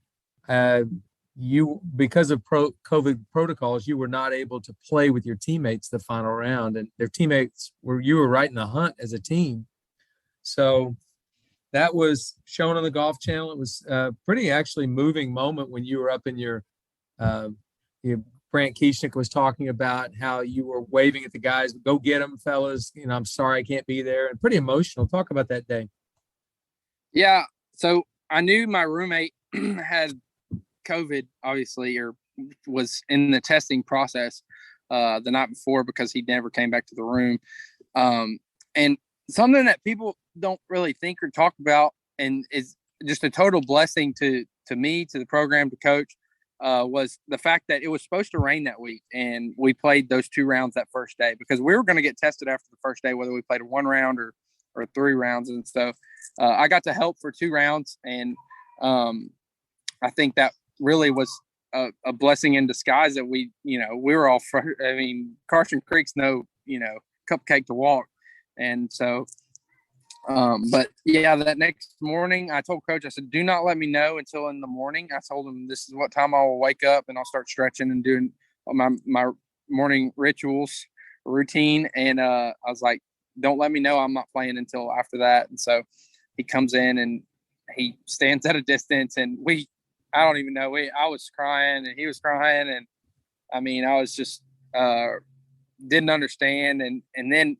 you, because of COVID protocols, you were not able to play with your teammates the final round, and their teammates you were right in the hunt as a team. So that was shown on the Golf Channel. It was a pretty actually moving moment when you were up in your Brant Kieschnick was talking about how you were waving at the guys, go get them, fellas. I'm sorry I can't be there. And pretty emotional. Talk about that day. Yeah. So I knew my roommate had COVID, obviously, or was in the testing process the night before, because he never came back to the room. And something that people don't really think or talk about, and is just a total blessing to me, to the program, to coach, was the fact that it was supposed to rain that week. And we played those 2 rounds that first day, because we were going to get tested after the first day, whether we played 1 round or 3 rounds. And so I got to help for 2 rounds. And I think that really was a blessing in disguise, that we were all, Karsten Creek's no, cupcake to walk. And so, but yeah, that next morning I told coach, I said, do not let me know until in the morning. I told him this is what time I will wake up, and I'll start stretching and doing my morning routine. And I was like, don't let me know I'm not playing until after that. And so he comes in and he stands at a distance, and I don't even know, I was crying and he was crying. And I was just, didn't understand. And then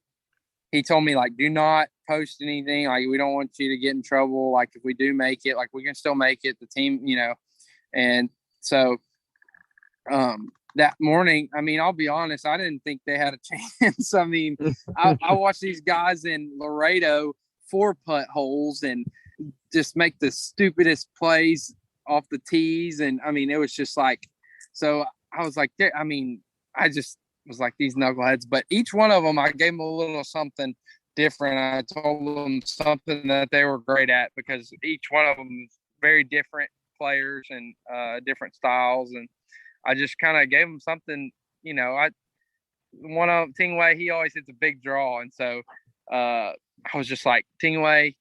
he told me, like, do not post anything. Like, we don't want you to get in trouble. Like, if we do make it, like, we can still make it, the team, And so that morning, I'll be honest, I didn't think they had a chance. I watched these guys in Laredo 4-putt holes and just make the stupidest plays off the tees. And it was just like, so I was like, I just was like, these knuckleheads. But each one of them, I gave them a little something different. I told them something that they were great at, because each one of them is very different players and different styles. And I just kind of gave them something, one of Tingway, he always hits a big draw. And so I was just like, Tingway,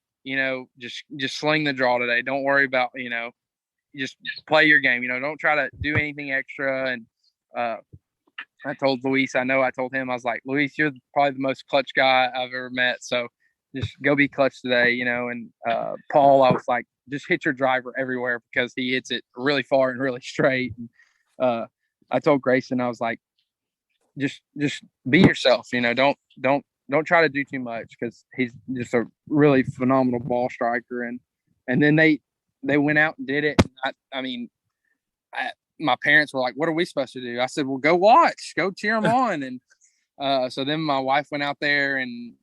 just sling the draw today. Don't worry about, just play your game, don't try to do anything extra. And I told Luis, I told him, I was like, Luis, you're probably the most clutch guy I've ever met. So just go be clutch today, and Paul, I was like, just hit your driver everywhere because he hits it really far and really straight. And I told Grayson, I was like, just be yourself, don't try to do too much because he's just a really phenomenal ball striker. And then they went out and did it. And my parents were like, what are we supposed to do? I said, well, go watch, go cheer them on. And so then my wife went out there, and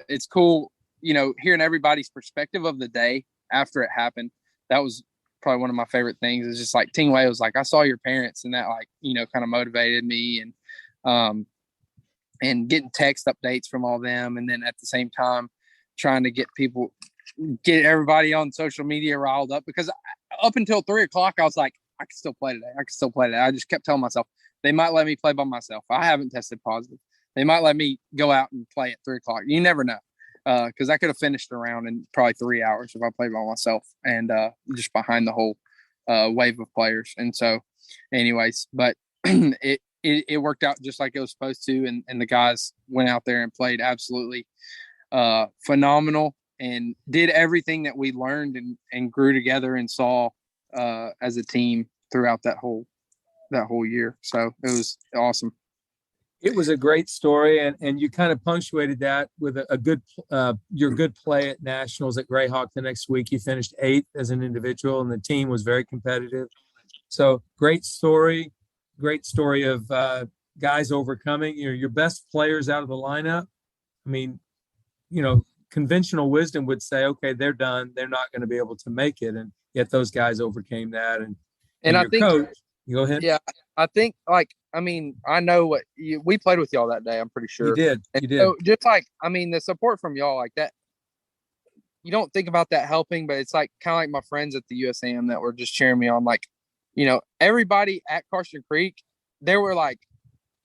it's cool, hearing everybody's perspective of the day after it happened. That was probably one of my favorite things. Is just like Ting Wei was like, I saw your parents, and that kind of motivated me. And getting text updates from all them. And then at the same time, trying to get everybody on social media riled up, because up until 3:00, I was like, I can still play today. I just kept telling myself, they might let me play by myself. I haven't tested positive. They might let me go out and play at 3:00. You never know. Cause I could have finished around in probably 3 hours if I played by myself and, just behind the whole, wave of players. And so anyways, but it worked out just like it was supposed to. And the guys went out there and played absolutely phenomenal and did everything that we learned and grew together and saw as a team throughout that whole year. So it was awesome. It was a great story, and you kind of punctuated that with a good your good play at nationals at Greyhawk the next week. You finished 8th as an individual, and the team was very competitive. So great story of guys overcoming your best players out of the lineup. I mean, conventional wisdom would say, okay, they're done, they're not going to be able to make it, and yet those guys overcame that. And I your think, coach, you go ahead. Yeah, I think I know we played with y'all that day. I'm pretty sure you did. So just the support from y'all like that. You don't think about that helping, but it's like kind of like my friends at the USAM that were just cheering me on. Like, everybody at Carson Creek, they were like,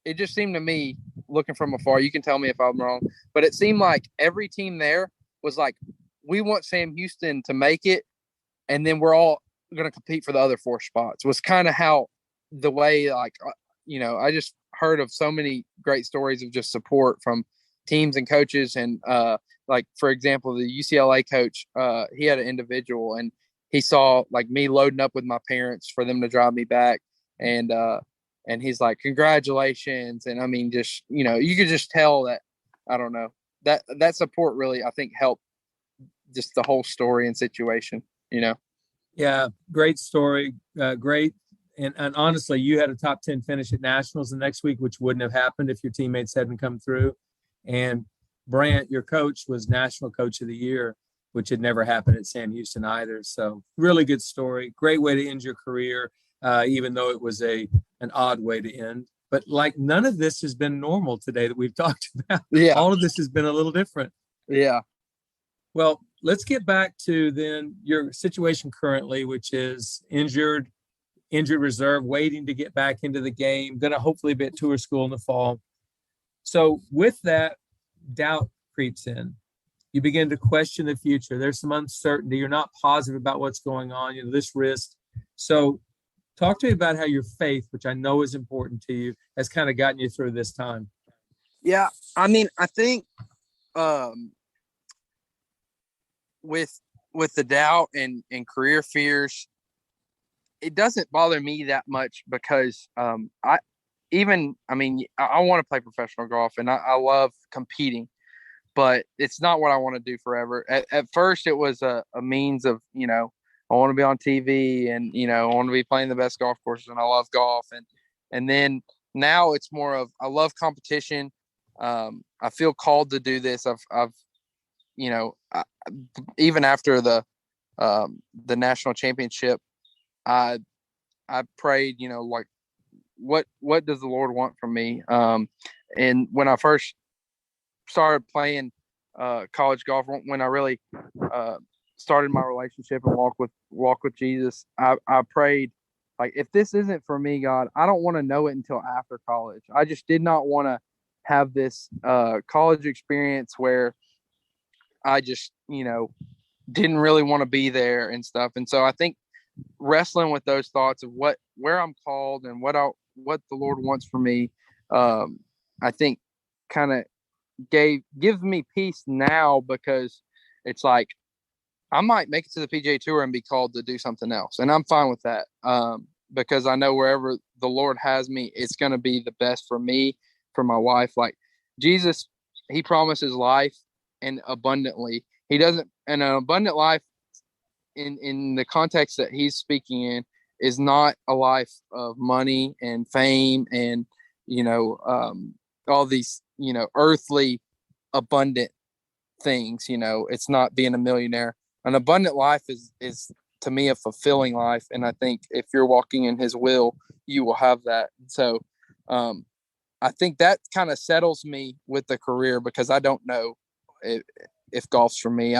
it just seemed to me, looking from afar, you can tell me if I'm wrong, but it seemed like every team there was like, we want Sam Houston to make it, and then we're all going to compete for the other 4 spots. Was kind of how the way, I just heard of so many great stories of just support from teams and coaches. And like, for example, the UCLA coach, he had an individual, and he saw like me loading up with my parents for them to drive me back. And he's like, congratulations. And just, you could just tell that, I don't know, that support really, I think, helped just the whole story and situation, Yeah. Great story. Great. And honestly, you had a top 10 finish at nationals the next week, which wouldn't have happened if your teammates hadn't come through. And Brant, your coach, was National Coach of the Year, which had never happened at Sam Houston either. So really good story. Great way to end your career, even though it was an odd way to end. But like, none of this has been normal today that we've talked about. Yeah. All of this has been a little different. Yeah. Well, let's get back to then your situation currently, which is injured reserve, waiting to get back into the game, going to hopefully be at tour school in the fall. So with that, doubt creeps in. You begin to question the future. There's some uncertainty. You're not positive about what's going on, this risk. So talk to me about how your faith, which I know is important to you, has kind of gotten you through this time. Yeah. I think with the doubt and career fears, it doesn't bother me that much because I want to play professional golf and I love competing, but it's not what I want to do forever. At first, it was a means of, I want to be on TV and, I want to be playing the best golf courses and I love golf. And then now it's more of, I love competition. I feel called to do this. Even after the national championship, I prayed, like, what does the Lord want from me? And when I first started playing college golf, when I really started my relationship and walk with Jesus, I prayed, like, if this isn't for me, God, I don't want to know it until after college. I just did not want to have this college experience where I just, didn't really want to be there and stuff. And so I think wrestling with those thoughts of where I'm called and what the Lord wants for me, I think kind of give me peace now, because it's like I might make it to the PGA Tour and be called to do something else, and I'm fine with that. Because I know wherever the Lord has me, it's going to be the best for me, for my wife. Like Jesus, he promises life and abundantly. He doesn't, and an abundant life in the context that he's speaking in is not a life of money and fame and, all these, earthly abundant things. It's not being a millionaire. An abundant life is to me a fulfilling life. And I think if you're walking in his will, you will have that. So I think that kind of settles me with the career, because I don't know if golf's for me.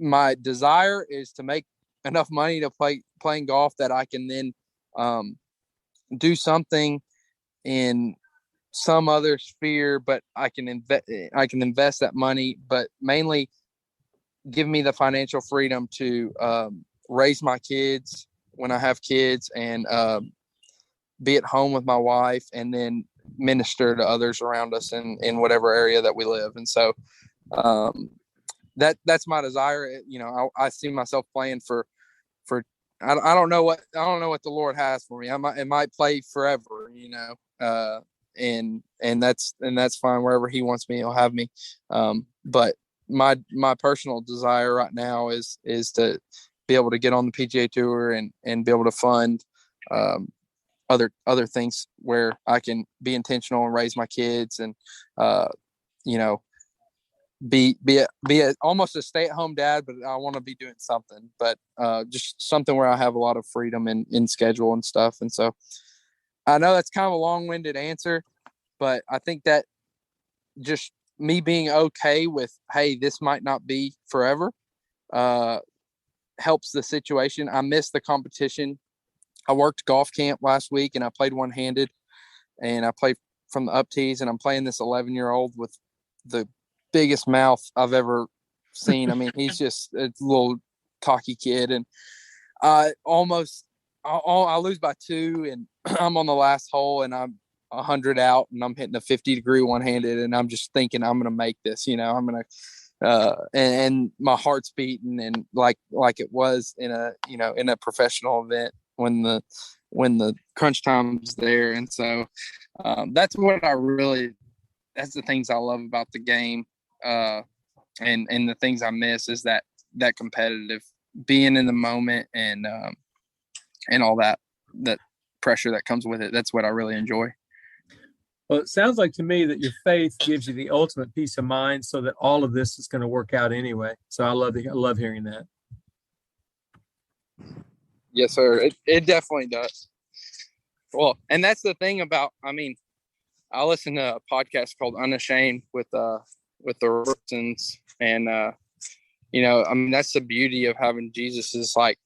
My desire is to make enough money to playing golf that I can then do something in some other sphere, but I can invest that money, but mainly give me the financial freedom to raise my kids when I have kids, and be at home with my wife, and then minister to others around us in whatever area that we live. And so that's my desire. I see myself playing for I don't know what the Lord has for me. It might play forever, and that's fine. Wherever he wants me, he'll have me. But my personal desire right now is to be able to get on the PGA Tour and be able to fund other things where I can be intentional and raise my kids, and be almost a stay-at-home dad, but I want to be doing something, but just something where I have a lot of freedom in schedule and stuff. And so I know that's kind of a long-winded answer, but I think that just me being okay with, hey, this might not be forever, helps the situation. I missed the competition. I worked golf camp last week, and I played one-handed, and I played from the up tees, and I'm playing this 11-year-old with the biggest mouth I've ever seen. I mean, he's just a little cocky kid, and I lose by 2, and I'm on the last hole, and I'm 100 out, and I'm hitting a 50-degree one-handed, and I'm just thinking I'm going to make this, I'm going to, and my heart's beating, and like it was in a professional event when the crunch time's there. And so that's the things I love about the game. And the things I miss is that competitive, being in the moment, and all that pressure that comes with it. That's what I really enjoy. Well, it sounds like to me that your faith gives you the ultimate peace of mind, so that all of this is going to work out anyway. So I love hearing that. Yes, sir. It definitely does. Well, and that's the thing about, I listen to a podcast called Unashamed with the Robertsons, and that's the beauty of having Jesus, is like,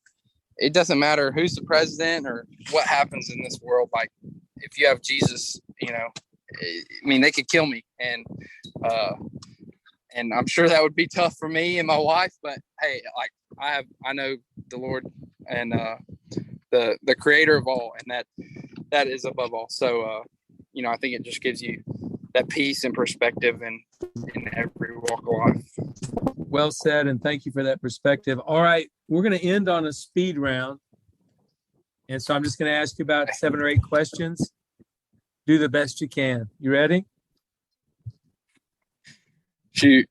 it doesn't matter who's the president or what happens in this world. Like, if you have Jesus, they could kill me, and I'm sure that would be tough for me and my wife, but hey, like I know the Lord and the creator of all, and that is above all. So I think it just gives you that peace and perspective in every walk of life. Well said, and thank you for that perspective. All right, we're going to end on a speed round, and so I'm just going to ask you about 7 or 8 questions. Do the best you can. You ready? Shoot.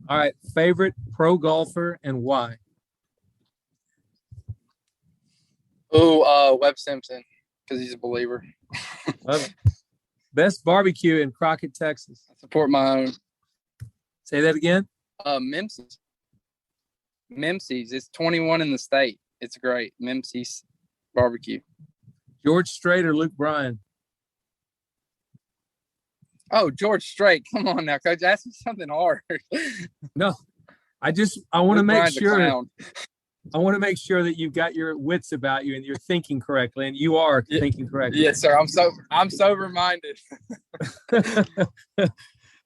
All right, favorite pro golfer and why? Oh, Webb Simpson, because he's a believer. Love it. Best barbecue in Crockett, Texas. I support my own. Say that again. Memphis. It's 21 in the state. It's great. Memphis barbecue. George Strait or Luke Bryan? Oh, George Strait. Come on now, Coach. Ask me something hard. No, I want to make sure. I want to make sure that you've got your wits about you and you're thinking correctly, and you are thinking correctly. Yes, sir. I'm sober-minded.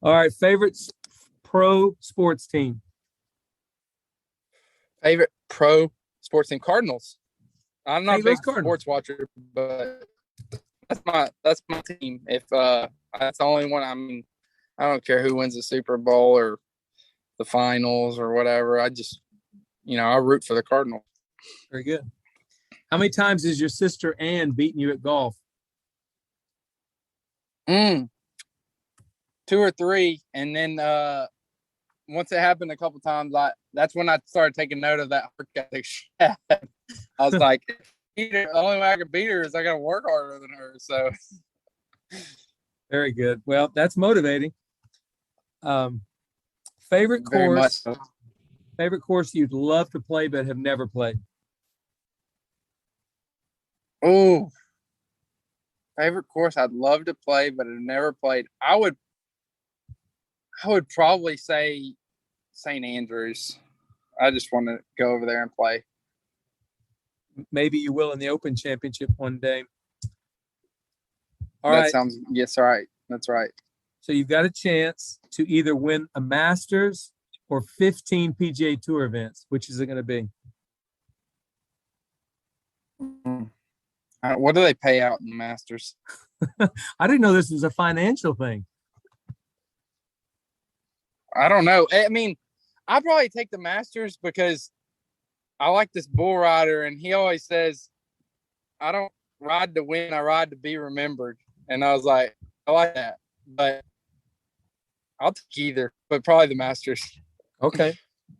All right. Favorite pro sports team? Favorite pro sports team? Cardinals. I'm not a big Cardinals. sports watcher, but that's my team. If that's the only one, I don't care who wins the Super Bowl or the finals or whatever. I just, I root for the Cardinals. Very good. How many times has your sister Ann beaten you at golf? 2 or 3. And then once it happened a couple times, that's when I started taking note of that work ethic. I was like, the only way I can beat her is I got to work harder than her. So very good. Well, that's motivating. Favorite course? So. Favorite course you'd love to play but have never played? Oh, favorite course I'd love to play but have never played. I would probably say St. Andrews. I just want to go over there and play. Maybe you will in the Open Championship one day. All right. Yes, right. That's right. So you've got a chance to either win a Masters or 15 PGA Tour events. Which is it going to be? What do they pay out in the Masters? I didn't know this was a financial thing. I don't know. I mean, I'd probably take the Masters because I like this bull rider, and he always says, I don't ride to win, I ride to be remembered. And I was like, I like that. But I'll take either, but probably the Masters. Okay.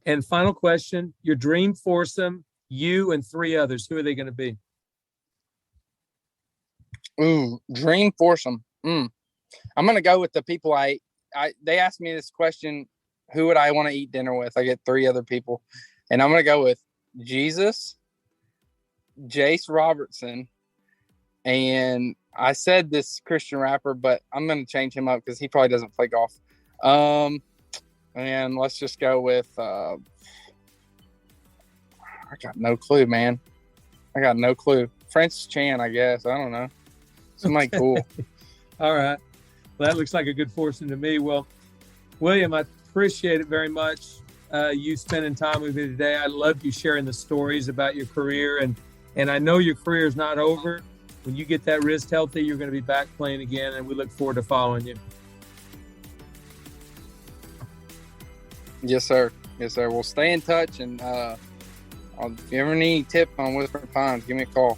And final question, your dream foursome, you and 3 others, who are they going to be? Ooh, dream foursome. I'm going to go with the people they asked me this question, who would I want to eat dinner with? I get 3 other people. And I'm going to go with Jesus, Jace Robertson, and I said this Christian rapper, but I'm going to change him up because he probably doesn't play golf. And let's just go with I got no clue, man. I got no clue. Francis Chan, I guess. I don't know. Somebody cool. All right. Well, that looks like a good foursome to me. Well, William, I appreciate it very much. You spending time with me today. I loved you sharing the stories about your career, and I know your career is not over. When you get that wrist healthy, you're going to be back playing again, and we look forward to following you. Yes, sir. Yes, sir. We'll stay in touch, and if you ever need any tip on Whispering Pines, give me a call.